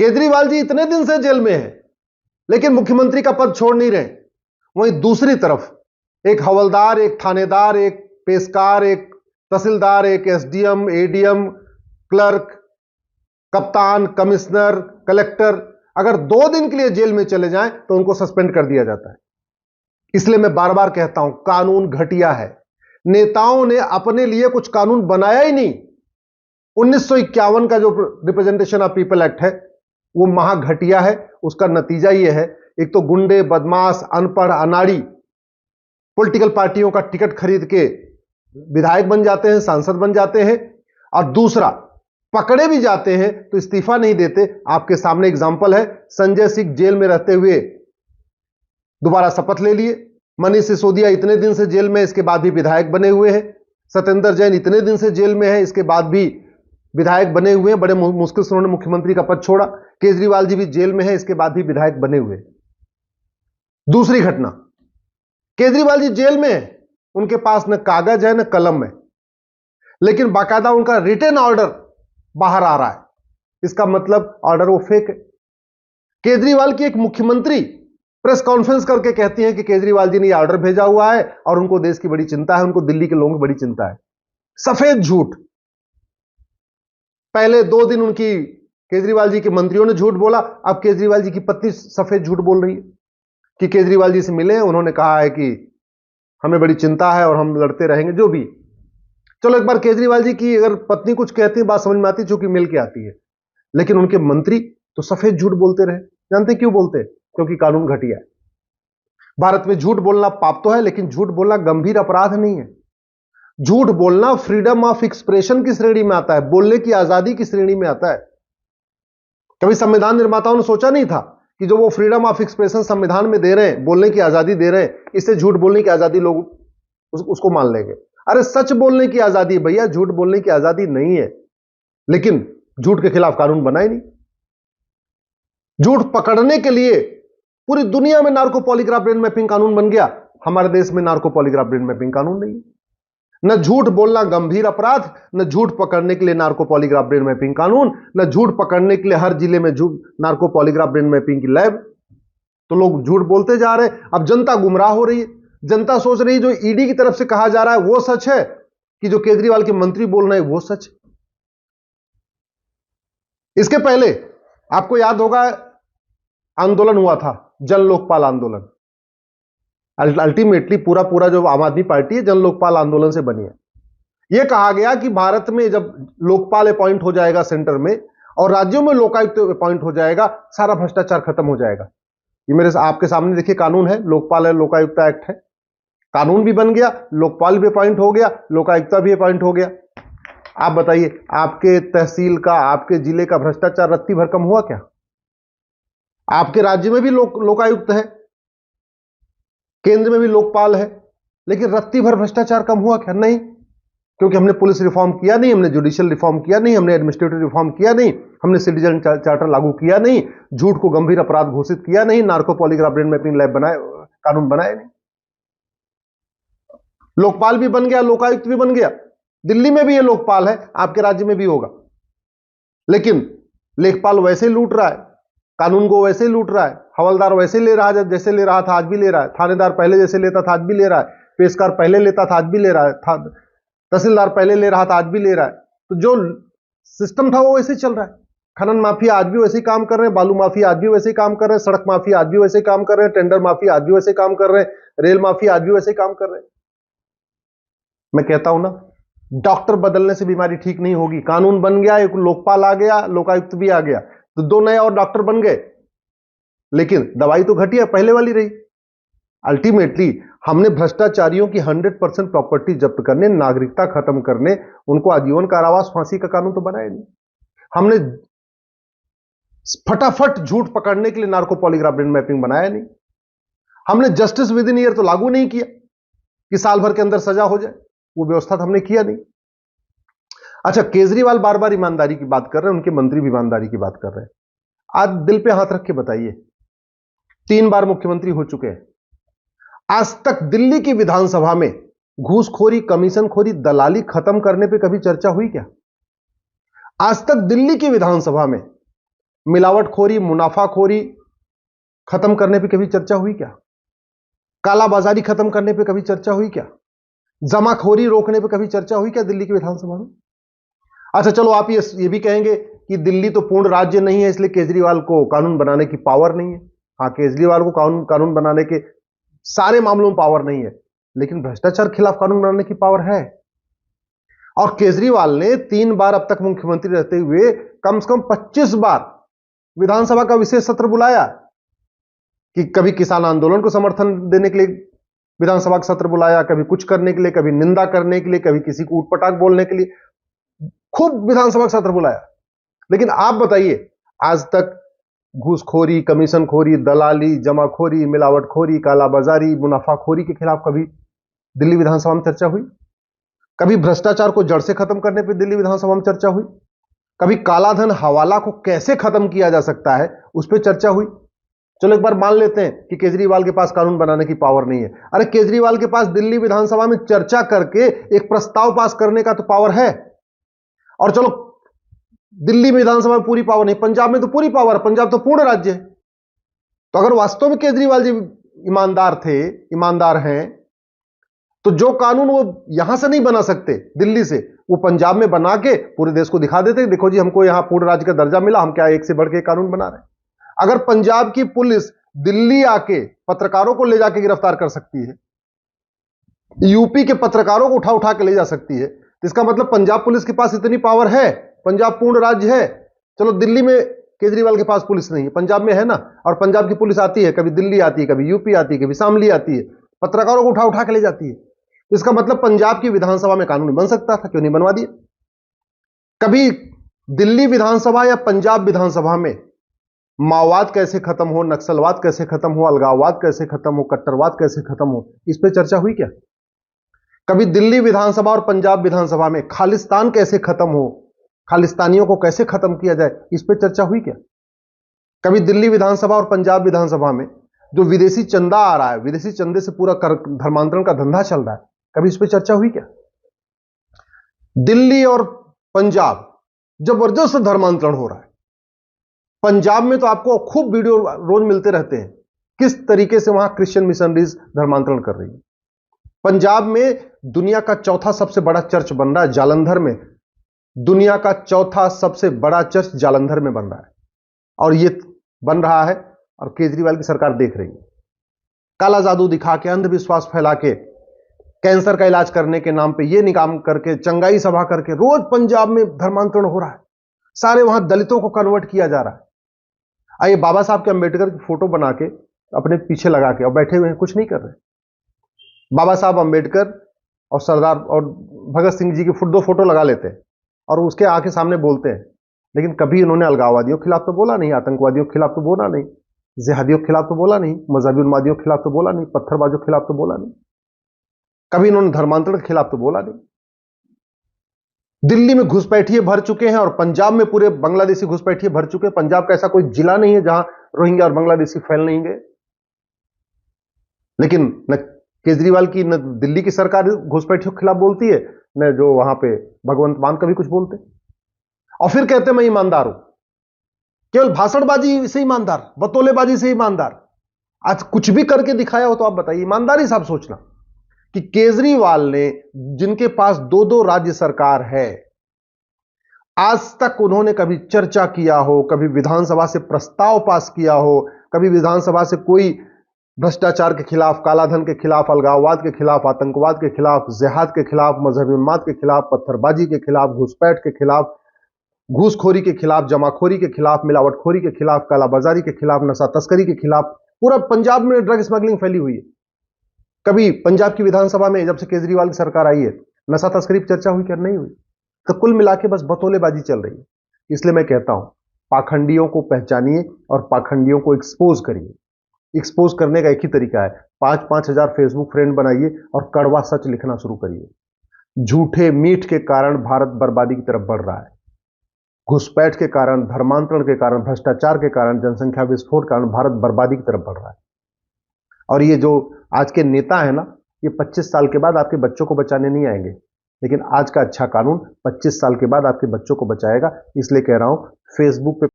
केजरीवाल जी इतने दिन से जेल में हैं, लेकिन मुख्यमंत्री का पद छोड़ नहीं रहे। वहीं दूसरी तरफ एक हवलदार, एक थानेदार, एक पेशकार, एक तहसीलदार, एक एसडीएम, एडीएम, क्लर्क, कप्तान, कमिश्नर, कलेक्टर अगर 2 दिन के लिए जेल में चले जाएं तो उनको सस्पेंड कर दिया जाता है। इसलिए मैं बार बार कहता हूं, कानून घटिया है। नेताओं ने अपने लिए कुछ कानून बनाया ही नहीं। 1951 का जो रिप्रेजेंटेशन ऑफ पीपल एक्ट है वो महा घटिया है। उसका नतीजा यह है, एक तो गुंडे, बदमाश, अनपढ़, अनाड़ी पॉलिटिकल पार्टियों का टिकट खरीद के विधायक बन जाते हैं, सांसद बन जाते हैं, और दूसरा पकड़े भी जाते हैं तो इस्तीफा नहीं देते। आपके सामने एग्जाम्पल है, संजय सिंह जेल में रहते हुए दोबारा शपथ ले लिए। मनीष सिसोदिया इतने दिन से जेल में, इसके बाद भी विधायक बने हुए हैं। सत्येंद्र जैन इतने दिन से जेल में है, इसके बाद भी विधायक बने हुए हैं। बड़े मुश्किल से उन्होंने मुख्यमंत्री का पद छोड़ा। केजरीवाल जी भी जेल में है, इसके बाद भी विधायक बने हुए। दूसरी घटना, केजरीवाल जी जेल में है, उनके पास न कागज है न कलम है, लेकिन बाकायदा उनका रिटन ऑर्डर बाहर आ रहा है। इसका मतलब ऑर्डर वो फेक है। केजरीवाल की एक मुख्यमंत्री प्रेस कॉन्फ्रेंस करके कहती हैं कि केजरीवाल जी ने यह ऑर्डर भेजा हुआ है और उनको देश की बड़ी चिंता है, उनको दिल्ली के लोगों की बड़ी चिंता है। सफेद झूठ। पहले 2 दिन उनकी केजरीवाल जी के मंत्रियों ने झूठ बोला, अब केजरीवाल जी की पत्नी सफेद झूठ बोल रही है कि केजरीवाल जी से मिले, उन्होंने कहा है कि हमें बड़ी चिंता है और हम लड़ते रहेंगे, जो भी। चलो, एक बार केजरीवाल जी की अगर पत्नी कुछ कहती है, बात समझ में आती है, चूंकि मिल के आती है, लेकिन उनके मंत्री तो सफेद झूठ बोलते रहे। जानते क्यों बोलते हैं? क्योंकि कानून घटिया है। भारत में झूठ बोलना पाप तो है, लेकिन झूठ बोलना गंभीर अपराध नहीं है। झूठ बोलना फ्रीडम ऑफ एक्सप्रेशन की श्रेणी में आता है, बोलने की आजादी की श्रेणी में आता है। कभी संविधान निर्माताओं ने सोचा नहीं था कि जो वो फ्रीडम ऑफ एक्सप्रेशन संविधान में दे रहे हैं, बोलने की आजादी दे रहे हैं, इससे झूठ बोलने की आजादी लोग उसको मान लेंगे। अरे सच बोलने की आजादी भैया, झूठ बोलने की आजादी नहीं है। लेकिन झूठ के खिलाफ कानून बना ही नहीं। झूठ पकड़ने के लिए पूरी दुनिया में नार्को पॉलीग्राफ ब्रेन मैपिंग कानून बन गया, हमारे देश में नार्को पॉलीग्राफ ब्रेन मैपिंग कानून नहीं है। न झूठ बोलना गंभीर अपराध, न झूठ पकड़ने के लिए नार्को पॉलीग्राफ ब्रेन मैपिंग कानून, न झूठ पकड़ने के लिए हर जिले में नार्को पॉलीग्राफ ब्रेन मैपिंग की लैब। तो लोग झूठ बोलते जा रहे हैं। अब जनता गुमराह हो रही है। जनता सोच रही है जो ईडी की तरफ से कहा जा रहा है वो सच है, कि जो केजरीवाल के मंत्री बोल रहे हैं वो सच है। इसके पहले आपको याद होगा आंदोलन हुआ था, जन लोकपाल आंदोलन। अल्टीमेटली पूरा जो आम आदमी पार्टी है, जन लोकपाल आंदोलन से बनी है। यह कहा गया कि भारत में जब लोकपाल अपॉइंट हो जाएगा सेंटर में और राज्यों में लोकायुक्त अपॉइंट हो जाएगा, सारा भ्रष्टाचार खत्म हो जाएगा। ये मेरे आपके सामने देखिए कानून है, लोकपाल है, लोकायुक्त एक्ट है। कानून भी बन गया, लोकपाल भी अपॉइंट हो गया, लोकायुक्त भी अपॉइंट हो गया। आप बताइए, आपके तहसील का, आपके जिले का भ्रष्टाचार रत्ती भर कम हुआ क्या? आपके राज्य में भी लोकायुक्त है, केंद्र में भी लोकपाल है, लेकिन रत्ती भर भ्रष्टाचार कम हुआ क्या? नहीं, क्योंकि हमने पुलिस रिफॉर्म किया नहीं, हमने जुडिशियल रिफॉर्म किया नहीं, हमने एडमिनिस्ट्रेटिव रिफॉर्म किया नहीं, हमने सिटीजन चार्टर लागू किया नहीं, झूठ को गंभीर अपराध घोषित किया नहीं, narco polygraph brain mapping lab बनाए, कानून बनाए नहीं। लोकपाल भी बन गया, लोकायुक्त भी बन गया। दिल्ली में भी ये लोकपाल है, आपके राज्य में भी होगा, लेकिन लेखपाल वैसे ही लूट रहा है, कानून को वैसे ही लूट रहा है, हवलदार वैसे ही ले रहा है जैसे ले रहा था, आज भी ले रहा है, थानेदार पहले जैसे लेता था आज भी ले रहा है, पेशकार पहले लेता था आज भी ले रहा है, तहसीलदार पहले ले रहा था आज भी ले रहा है। तो जो सिस्टम था वो वैसे ही चल रहा है। खनन माफिया आज भी वैसे ही काम कर रहे हैं, बालू माफिया आज भी वैसे ही काम कर रहे हैं, सड़क माफिया आज भी वैसे ही काम कर रहे हैं, टेंडर माफिया आज भी वैसे ही काम कर रहे हैं, रेल माफिया आज भी वैसे ही काम कर रहे हैं। मैं कहता हूं ना, डॉक्टर बदलने से बीमारी ठीक नहीं होगी। कानून बन गया, एक लोकपाल आ गया, लोकायुक्त भी आ गया, तो 2 नए और डॉक्टर बन गए, लेकिन दवाई तो घटिया पहले वाली रही। अल्टीमेटली हमने भ्रष्टाचारियों की 100% प्रॉपर्टी जब्त करने, नागरिकता खत्म करने, उनको आजीवन कारावास, फांसी का कानून तो बनाया नहीं। हमने फटाफट झूठ पकड़ने के लिए नार्को पॉलीग्राफ ब्रेन मैपिंग बनाया नहीं। हमने जस्टिस विद इन ईयर तो लागू नहीं किया कि साल भर के अंदर सजा हो जाए, वो व्यवस्था तो हमने किया नहीं। अच्छा, केजरीवाल बार बार ईमानदारी की बात कर रहे हैं, उनके मंत्री भी ईमानदारी की बात कर रहे हैं। आज दिल पे हाथ रख के बताइए, 3 बार मुख्यमंत्री हो चुके हैं, आज तक दिल्ली की विधानसभा में घूसखोरी, कमीशनखोरी, दलाली खत्म करने पे कभी चर्चा हुई क्या? आज तक दिल्ली की विधानसभा में मिलावटखोरी, मुनाफाखोरी खत्म करने पे कभी चर्चा हुई क्या? कालाबाजारी खत्म करने पे कभी चर्चा हुई क्या? जमाखोरी रोकने पे कभी चर्चा हुई क्या दिल्ली की विधानसभा में? अच्छा चलो, आप ये भी कहेंगे कि दिल्ली तो पूर्ण राज्य नहीं है, इसलिए केजरीवाल को कानून बनाने की पावर नहीं है। हाँ, केजरीवाल को कानून बनाने के सारे मामलों में पावर नहीं है, लेकिन भ्रष्टाचार खिलाफ कानून बनाने की पावर है। और केजरीवाल ने 3 बार अब तक मुख्यमंत्री रहते हुए कम से कम 25 बार विधानसभा का विशेष सत्र बुलाया, कि कभी किसान आंदोलन को समर्थन देने के लिए विधानसभा का सत्र बुलाया, कभी कुछ करने के लिए, कभी निंदा करने के लिए, कभी किसी को उटपटांग बोलने के लिए, खूब विधानसभा का सत्र बुलाया। लेकिन आप बताइए, आज तक घूसखोरी, कमीशनखोरी, दलाली, जमाखोरी, मिलावटखोरी, कालाबाजारी, मुनाफाखोरी के खिलाफ कभी दिल्ली विधानसभा में चर्चा हुई? कभी भ्रष्टाचार को जड़ से खत्म करने पर दिल्ली विधानसभा में चर्चा हुई? कभी कालाधन, हवाला को कैसे खत्म किया जा सकता है उस पर चर्चा हुई? चलो एक बार मान लेते हैं कि केजरीवाल के पास कानून बनाने की पावर नहीं है। अरे केजरीवाल के पास दिल्ली विधानसभा में चर्चा करके एक प्रस्ताव पास करने का तो पावर है। और चलो, दिल्ली विधानसभा में पूरी पावर नहीं, पंजाब में तो पूरी पावर है, पंजाब तो पूर्ण राज्य है। तो अगर वास्तव में केजरीवाल जी ईमानदार हैं, तो जो कानून वो यहां से नहीं बना सकते दिल्ली से, वो पंजाब में बना के पूरे देश को दिखा देते, देखो जी हमको यहां पूर्ण राज्य का दर्जा मिला, हम क्या एक से बढ़ के कानून बना रहे हैं। अगर पंजाब की पुलिस दिल्ली आके पत्रकारों को ले जाके गिरफ्तार कर सकती है, यूपी के पत्रकारों को उठा उठा के ले जा सकती है, तो इसका मतलब पंजाब पुलिस के पास इतनी पावर है, पंजाब पूर्ण राज्य है। चलो, दिल्ली में केजरीवाल के पास पुलिस नहीं है, पंजाब में है ना, और पंजाब की पुलिस आती है, कभी दिल्ली आती है, कभी यूपी आती है, कभी शामली आती है, पत्रकारों को उठा उठा के ले जाती है। तो इसका मतलब पंजाब की विधानसभा में कानून बन सकता था, क्यों नहीं बनवा दिया? कभी दिल्ली विधानसभा या पंजाब विधानसभा में माओवाद कैसे खत्म हो, नक्सलवाद कैसे खत्म हो, अलगाववाद कैसे खत्म हो, कट्टरवाद कैसे खत्म हो, इस पर चर्चा हुई क्या? कभी दिल्ली विधानसभा और पंजाब विधानसभा में खालिस्तान कैसे खत्म हो, खालिस्तानियों को कैसे खत्म किया जाए, इस पर चर्चा हुई क्या? कभी दिल्ली विधानसभा और पंजाब विधानसभा में जो विदेशी चंदा आ रहा है, विदेशी चंदे से पूरा धर्मांतरण का धंधा चल रहा है, कभी इस पर चर्चा हुई क्या? दिल्ली और पंजाब जबरदस्त धर्मांतरण हो रहा है। पंजाब में तो आपको खूब वीडियो रोज मिलते रहते हैं, किस तरीके से वहां क्रिश्चियन मिशनरीज धर्मांतरण कर रही है। पंजाब में दुनिया का चौथा सबसे बड़ा चर्च बन रहा है जालंधर में, दुनिया का चौथा सबसे बड़ा चर्च जालंधर में बन रहा है, और यह बन रहा है और केजरीवाल की सरकार देख रही है। काला जादू दिखा के, अंधविश्वास फैला के, कैंसर का इलाज करने के नाम पे ये निकाम करके, चंगाई सभा करके रोज पंजाब में धर्मांतरण हो रहा है। सारे वहां दलितों को कन्वर्ट किया जा रहा है। आइए, बाबा साहब के अंबेडकर की फोटो बना के अपने पीछे लगा के और बैठे हुए हैं, कुछ नहीं कर रहे। बाबा साहब अंबेडकर और सरदार और भगत सिंह जी की 2 फोटो लगा लेते हैं और उसके आके सामने बोलते हैं, लेकिन कभी इन्होंने अलगाववादियों के खिलाफ तो बोला नहीं, आतंकवादियों के खिलाफ तो बोला नहीं, जिहादियों के खिलाफ तो बोला नहीं, मजहबी उन्मादियों के खिलाफ तो बोला नहीं, पत्थरबाजों के खिलाफ तो बोला नहीं, कभी इन्होंने धर्मांतरण के खिलाफ तो बोला नहीं। दिल्ली में घुसपैठिए भर चुके हैं और पंजाब में पूरे बांग्लादेशी घुसपैठिए भर चुके हैं। पंजाब का ऐसा कोई जिला नहीं है जहां रोहिंग्या और बांग्लादेशी फैल नहीं गए। लेकिन न केजरीवाल की न दिल्ली की सरकार घुसपैठियों के खिलाफ बोलती है, न जो वहां पे भगवंत मान कभी कुछ बोलते, और फिर कहते हैं मैं ईमानदार हूं। केवल भाषणबाजी से ईमानदार, बतौलेबाजी से ईमानदार। आज कुछ भी करके दिखाया हो तो आप बताइए, ईमानदारी से आप सोचना कि केजरीवाल ने, जिनके पास 2-2 राज्य सरकार है, आज तक उन्होंने कभी चर्चा किया हो, कभी विधानसभा से प्रस्ताव पास किया हो, कभी विधानसभा से कोई भ्रष्टाचार के खिलाफ, कालाधन के खिलाफ, अलगाववाद के खिलाफ, आतंकवाद के खिलाफ, जिहाद के खिलाफ, मजहबी उन्माद के खिलाफ, पत्थरबाजी के खिलाफ, घुसपैठ के खिलाफ, घूसखोरी के खिलाफ, जमाखोरी के खिलाफ, मिलावटखोरी के खिलाफ, कालाबाजारी के खिलाफ, नशा तस्करी के खिलाफ, पूरा पंजाब में ड्रग स्मगलिंग फैली हुई है। कभी पंजाब की विधानसभा में जब से केजरीवाल की सरकार आई है, नशा तस्करी पर चर्चा हुई क्या? नहीं हुई। तो कुल मिला के बस बतौलेबाजी चल रही है। इसलिए मैं कहता हूं, पाखंडियों को पहचानिए और पाखंडियों को एक्सपोज करिए। एक्सपोज करने का एक ही तरीका है, 5-5 हजार फेसबुक फ्रेंड बनाइए और कड़वा सच लिखना शुरू करिए। झूठे मीठ के कारण भारत बर्बादी की तरफ बढ़ रहा है। घुसपैठ के कारण, धर्मांतरण के कारण, भ्रष्टाचार के कारण, जनसंख्या विस्फोट के कारण भारत बर्बादी की तरफ बढ़ रहा है। और ये जो आज के नेता है ना, ये 25 साल के बाद आपके बच्चों को बचाने नहीं आएंगे, लेकिन आज का अच्छा कानून 25 साल के बाद आपके बच्चों को बचाएगा। इसलिए कह रहा हूं, फेसबुक पे